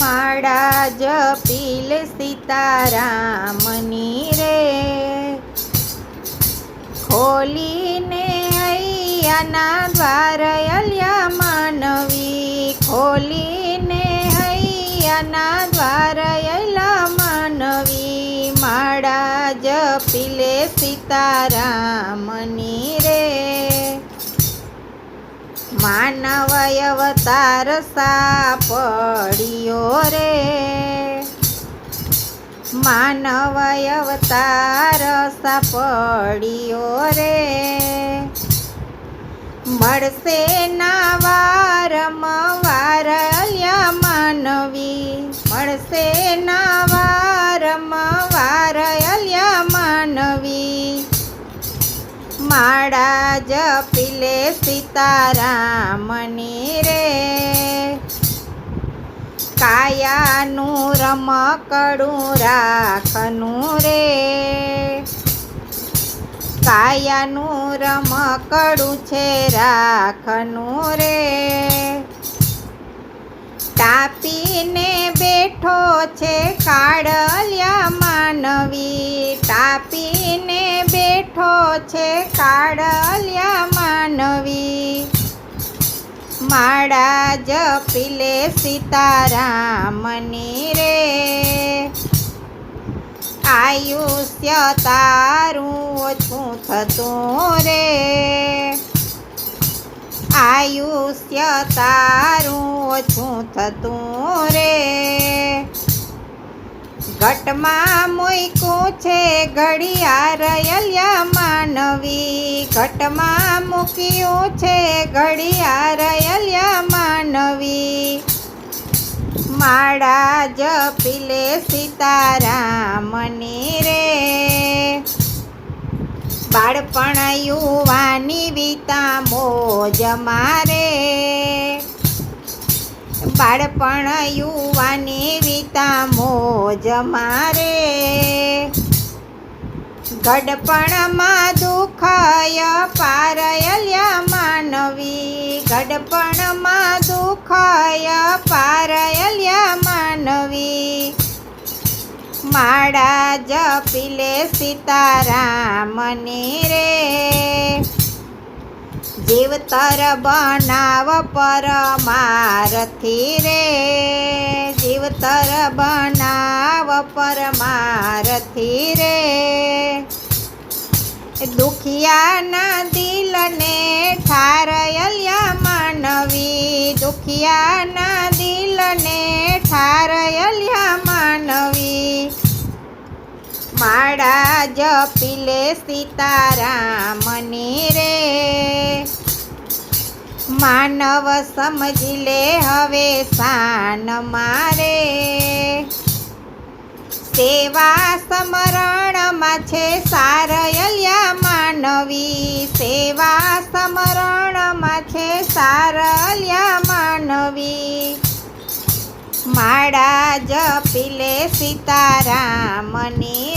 માળા જપીલ સીતારામની રે, ખોલીને હૈયાના દ્વાર અલ્યા માનવી, ખોલીને હૈયાના દ્વાર અલ્યા માનવી, માળા જપીલે સીતારામની રે, માનવ અવતાર સાપડિયો રે, માનવ અવતાર સાપડિયો રે, મળશે ના વારમાં વાર અલ્યા માનવી, મળશે ના વારમાં વાર અલ્યા માનવી, માળા જપીલે સીતારામની રે, કાયાનું રમકડું રાખનું રે, કાયાનું રમકડું છે રાખનું રે, ટાપીને બેઠો છે કાળ અલ્યા માનવી, ટાપીને બેઠો છે કાળ અલ્યા માનવી, માળા જપીલે સીતારામની રે, આયુષ્ય તારું ઓછું થતું રે, આયુષ્ય તારું ઓછું થતું રે, ઘટમાં મૂક્યું છે ઘડિયાળ અલ્યા માનવી, ઘટમાં મૂક્યું છે ઘડિયાળ અલ્યા માનવી, માળા જપીલે સીતારામની રે, બાળપણ યુવાની વીતા મોજ મારે, બાળપણ યુવાની વીતા મોજ મારે, ગડપણમાં દુઃખય પાર અલ્યા માનવી, ગડપણમાં દુઃખય પાર અલ્યા માનવી, માળા જપીલે સીતારામની રે, જીવતર બનાવ પરમારથી રે, જીવતર બનાવ પરમારથી રે, દુખિયાના દિલને ઠાર અલ્યા માનવી, દુખિયાના દિલને ઠાર અલ્યા માનવી, માળા જપીલે સીતારામની રે, માનવ સમજી લે હવે શાન મારે, સેવા સમરણમાં છે સાર અલ્યા માનવી, સેવા સમરણમાં છે સાર અલ્યા માનવી, માળા જપીલે સીતારામની